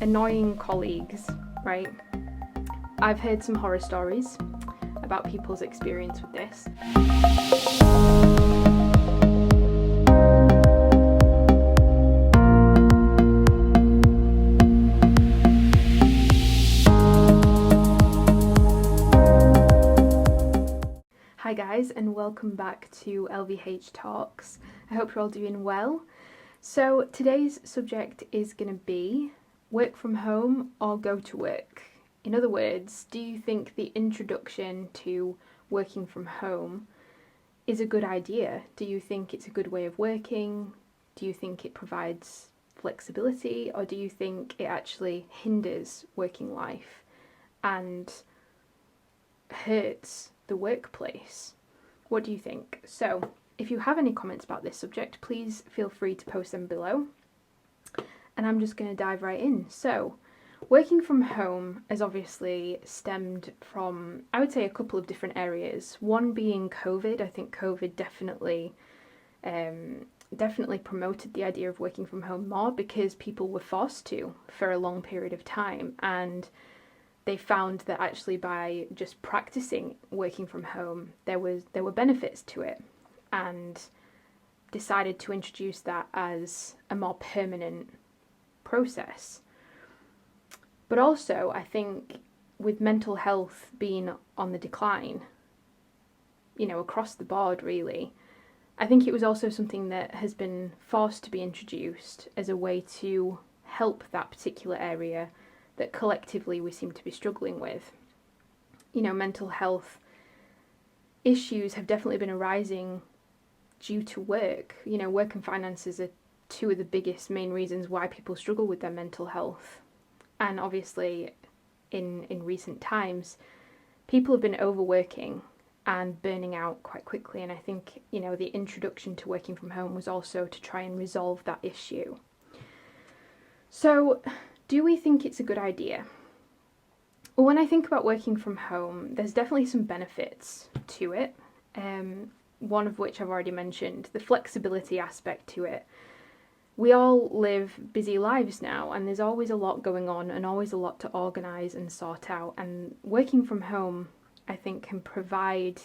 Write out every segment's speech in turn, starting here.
annoying colleagues, right? I've heard some horror stories about people's experience with this. Hi guys, and welcome back to LVH Talks. I hope you're all doing well. So today's subject is going to be work from home or go to work. In other words, do you think the introduction to working from home is a good idea? Do you think it's a good way of working? Do you think it provides flexibility, or do you think it actually hinders working life and hurts the workplace? What do you think? So if you have any comments about this subject, please feel free to post them below. And I'm just going to dive right in. So working from home has obviously stemmed from, I would say, a couple of different areas. One being COVID. I think COVID definitely promoted the idea of working from home more because people were forced to for a long period of time, and they found that actually by just practicing working from home, there were benefits to it, and decided to introduce that as a more permanent process. But also, I think with mental health being on the decline, across the board really, I think it was also something that has been forced to be introduced as a way to help that particular area that collectively we seem to be struggling with. Mental health issues have definitely been arising due to work. Work and finances are two of the biggest main reasons why people struggle with their mental health. And obviously, in recent times, people have been overworking and burning out quite quickly. And I think, the introduction to working from home was also to try and resolve that issue. So, do we think it's a good idea? Well, when I think about working from home, there's definitely some benefits to it. One of which I've already mentioned, the flexibility aspect to it. We all live busy lives now, and there's always a lot going on and always a lot to organise and sort out. And working from home, I think, can provide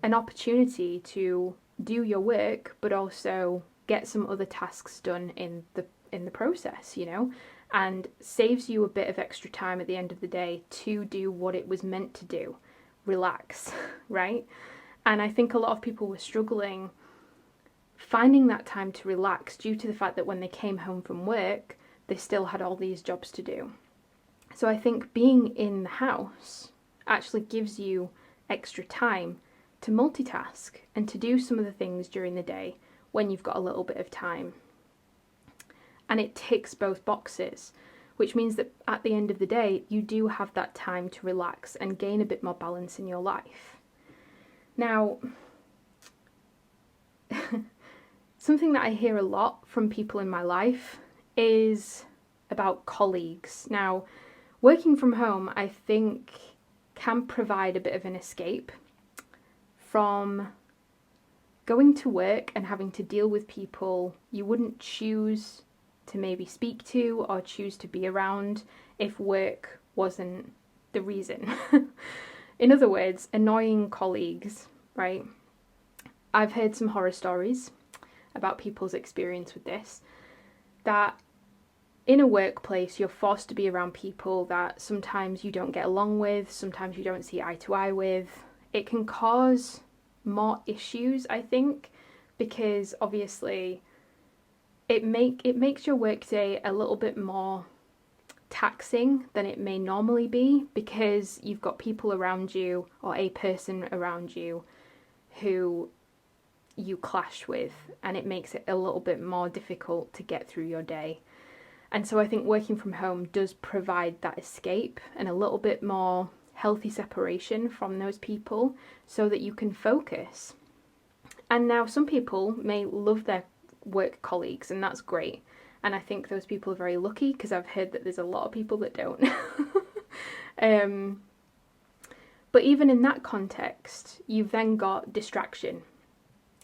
an opportunity to do your work, but also get some other tasks done in the process, and saves you a bit of extra time at the end of the day to do what it was meant to do, relax, right? And I think a lot of people were struggling finding that time to relax due to the fact that when they came home from work, they still had all these jobs to do. So I think being in the house actually gives you extra time to multitask and to do some of the things during the day when you've got a little bit of time. And it ticks both boxes, which means that at the end of the day, you do have that time to relax and gain a bit more balance in your life. Now, something that I hear a lot from people in my life is about colleagues. Now, working from home, I think, can provide a bit of an escape from going to work and having to deal with people you wouldn't choose to maybe speak to or choose to be around if work wasn't the reason. In other words, annoying colleagues, right? I've heard some horror stories about people's experience with this, that in a workplace you're forced to be around people that sometimes you don't get along with, sometimes you don't see eye to eye with. It can cause more issues, I think, because obviously it makes your workday a little bit more taxing than it may normally be, because you've got people around you or a person around you who you clash with, and it makes it a little bit more difficult to get through your day. And so I think working from home does provide that escape and a little bit more healthy separation from those people so that you can focus. And now some people may love their work colleagues, and that's great. And I think those people are very lucky, because I've heard that there's a lot of people that don't. But even in that context, you've then got distraction,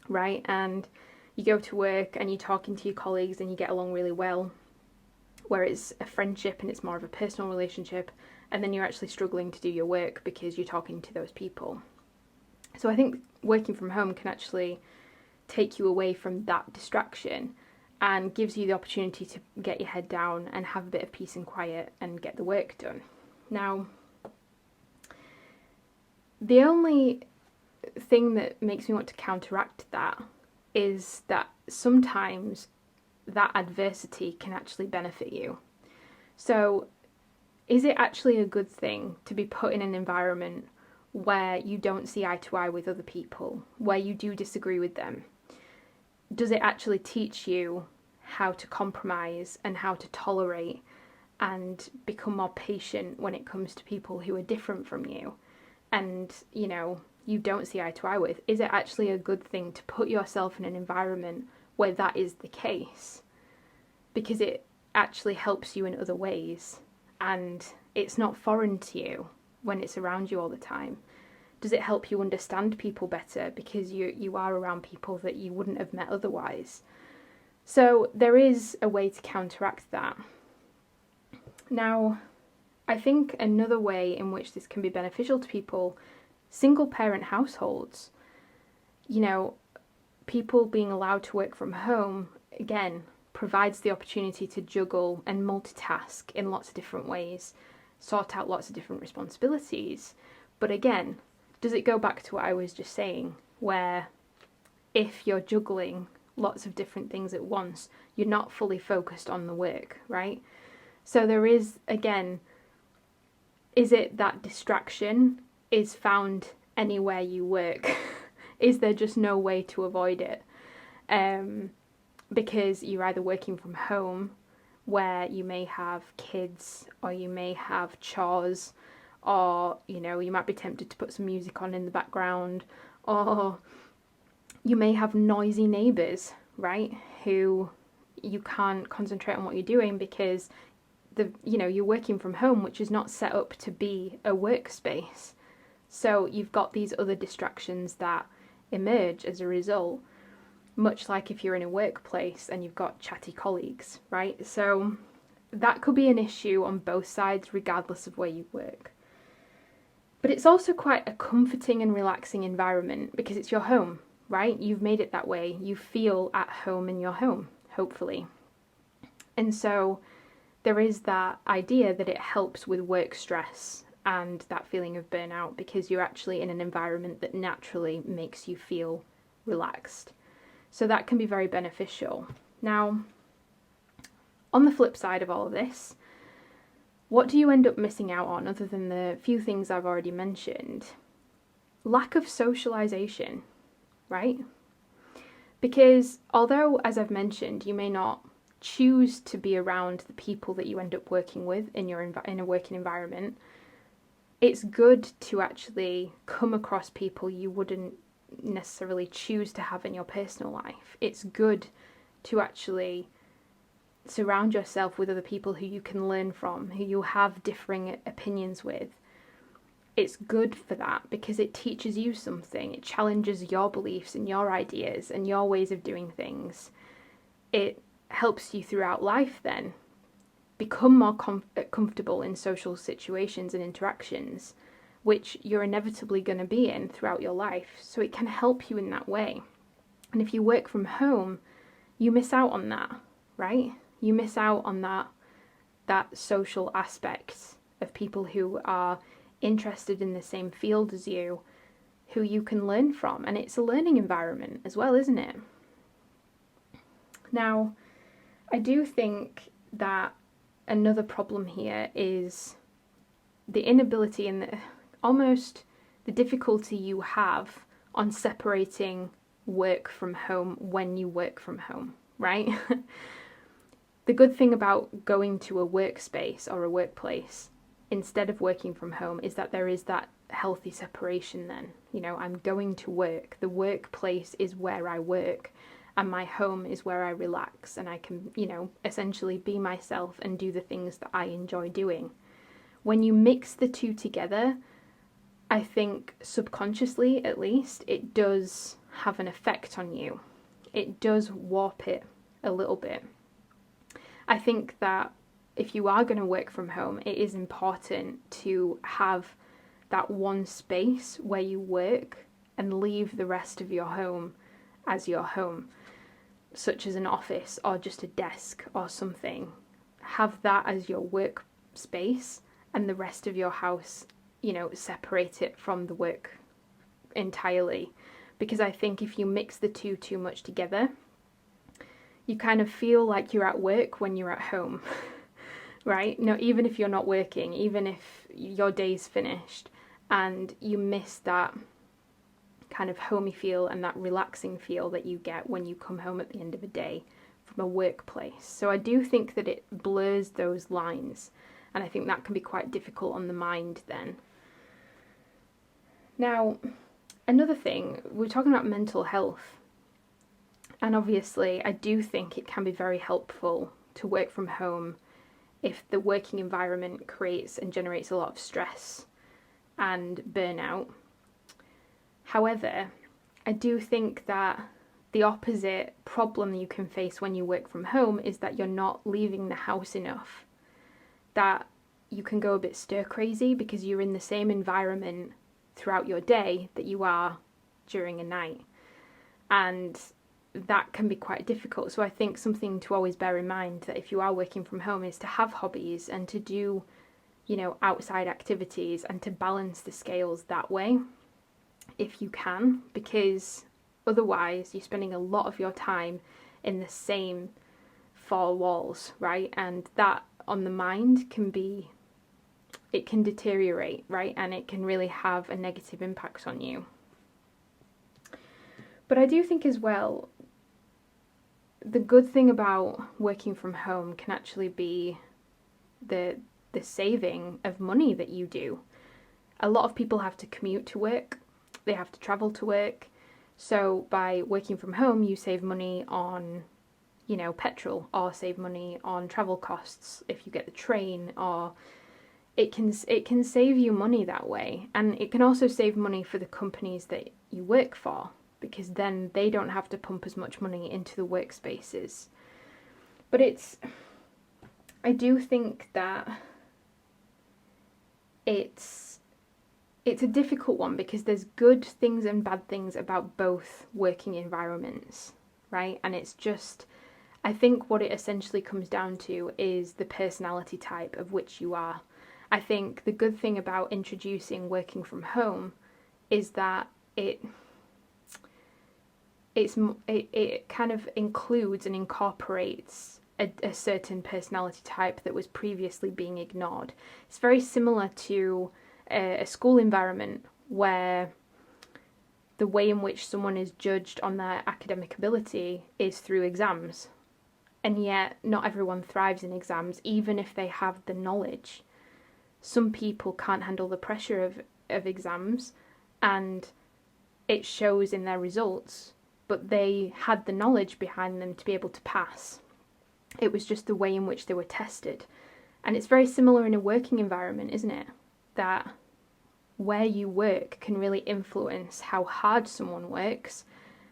right? And you go to work and you're talking to your colleagues and you get along really well. where it's a friendship and it's more of a personal relationship, and then you're actually struggling to do your work because you're talking to those people. So I think working from home can actually take you away from that distraction and gives you the opportunity to get your head down and have a bit of peace and quiet and get the work done. Now, the only thing that makes me want to counteract that is that sometimes that adversity can actually benefit you. So, is it actually a good thing to be put in an environment where you don't see eye to eye with other people, where you do disagree with them? Does it actually teach you how to compromise and how to tolerate and become more patient when it comes to people who are different from you and, you don't see eye to eye with? Is it actually a good thing to put yourself in an environment where that is the case? Because it actually helps you in other ways and it's not foreign to you when it's around you all the time. Does it help you understand people better because you are around people that you wouldn't have met otherwise? So there is a way to counteract that. Now, I think another way in which this can be beneficial to people, single parent households, people being allowed to work from home, again, provides the opportunity to juggle and multitask in lots of different ways, sort out lots of different responsibilities. But again, does it go back to what I was just saying, where if you're juggling lots of different things at once, you're not fully focused on the work, right? So there is, again, is it that distraction is found anywhere you work? Is there just no way to avoid it? Because you're either working from home, where you may have kids, or you may have chores, or, you might be tempted to put some music on in the background, or you may have noisy neighbours, right, who you can't concentrate on what you're doing because you're working from home, which is not set up to be a workspace. So you've got these other distractions that emerge as a result, much like if you're in a workplace and you've got chatty colleagues, right? So that could be an issue on both sides, regardless of where you work. But it's also quite a comforting and relaxing environment because it's your home, right? You've made it that way. You feel at home in your home, hopefully. And so there is that idea that it helps with work stress and that feeling of burnout because you're actually in an environment that naturally makes you feel relaxed. So that can be very beneficial. Now, on the flip side of all of this, what do you end up missing out on other than the few things I've already mentioned? Lack of socialization, right? Because although, as I've mentioned, you may not choose to be around the people that you end up working with in a working environment, it's good to actually come across people you wouldn't necessarily choose to have in your personal life. It's good to actually surround yourself with other people who you can learn from, who you have differing opinions with. It's good for that because it teaches you something. It challenges your beliefs and your ideas and your ways of doing things. It helps you throughout life then become more comfortable in social situations and interactions, which you're inevitably going to be in throughout your life. So it can help you in that way. And if you work from home, you miss out on that, right? You miss out on that social aspect of people who are interested in the same field as you, who you can learn from. And it's a learning environment as well, isn't it? Now, I do think that another problem here is the inability and almost the difficulty you have on separating work from home when you work from home, right? The good thing about going to a workspace or a workplace instead of working from home is that there is that healthy separation then. I'm going to work. The workplace is where I work and my home is where I relax and I can, essentially be myself and do the things that I enjoy doing. When you mix the two together, I think subconsciously at least, it does have an effect on you. It does warp it a little bit. I think that if you are going to work from home, it is important to have that one space where you work and leave the rest of your home as your home, such as an office or just a desk or something. Have that as your work space, and the rest of your house, separate it from the work entirely. Because I think if you mix the two too much together, you kind of feel like you're at work when you're at home, right? No, even if you're not working, even if your day's finished and you miss that kind of homey feel and that relaxing feel that you get when you come home at the end of a day from a workplace. So I do think that it blurs those lines, and I think that can be quite difficult on the mind then. Now, another thing, we're talking about mental health, and obviously I do think it can be very helpful to work from home if the working environment creates and generates a lot of stress and burnout. However, I do think that the opposite problem you can face when you work from home is that you're not leaving the house enough. That you can go a bit stir crazy because you're in the same environment throughout your day that you are during a night. And that can be quite difficult. So I think something to always bear in mind that if you are working from home is to have hobbies and to do, outside activities and to balance the scales that way, if you can, because otherwise you're spending a lot of your time in the same four walls, right? And that on the mind it can deteriorate, right? And it can really have a negative impact on you. But I do think as well, the good thing about working from home can actually be the saving of money that you do. A lot of people have to commute to work, they have to travel to work. So by working from home, you save money on, petrol, or save money on travel costs if you get the train, or it can save you money that way. And it can also save money for the companies that you work for, because then they don't have to pump as much money into the workspaces. But I do think that it's a difficult one because there's good things and bad things about both working environments, right? And it's just, I think what it essentially comes down to is the personality type of which you are. I think the good thing about introducing working from home is that it kind of includes and incorporates a certain personality type that was previously being ignored. It's very similar to a school environment where the way in which someone is judged on their academic ability is through exams. And yet not everyone thrives in exams, even if they have the knowledge. Some people can't handle the pressure of exams, and it shows in their results, but they had the knowledge behind them to be able to pass. It was just the way in which they were tested. And it's very similar in a working environment, isn't it? That where you work can really influence how hard someone works,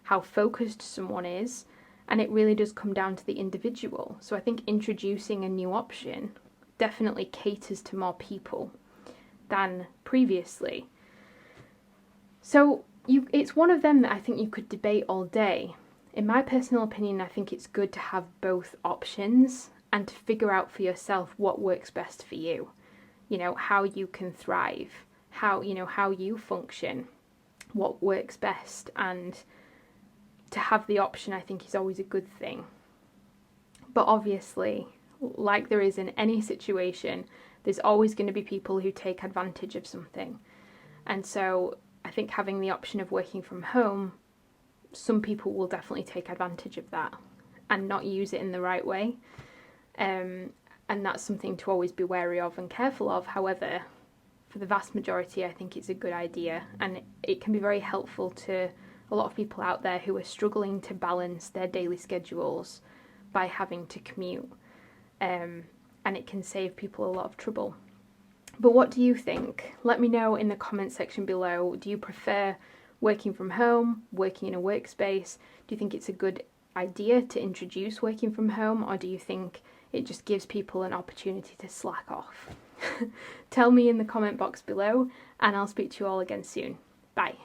how focused someone is, and it really does come down to the individual. So I think introducing a new option definitely caters to more people than previously. So it's one of them that I think you could debate all day. In my personal opinion, I think it's good to have both options and to figure out for yourself what works best for you. How you can thrive, how you function, what works best, and to have the option I think is always a good thing. But obviously, like there is in any situation, there's always going to be people who take advantage of something. And so I think having the option of working from home, some people will definitely take advantage of that and not use it in the right way. And that's something to always be wary of and careful of. However, for the vast majority, I think it's a good idea, and it can be very helpful to a lot of people out there who are struggling to balance their daily schedules by having to commute. And it can save people a lot of trouble. But what do you think? Let me know in the comment section below. Do you prefer working from home, working in a workspace? Do you think it's a good idea to introduce working from home, or do you think it just gives people an opportunity to slack off. Tell me in the comment box below, and I'll speak to you all again soon. Bye.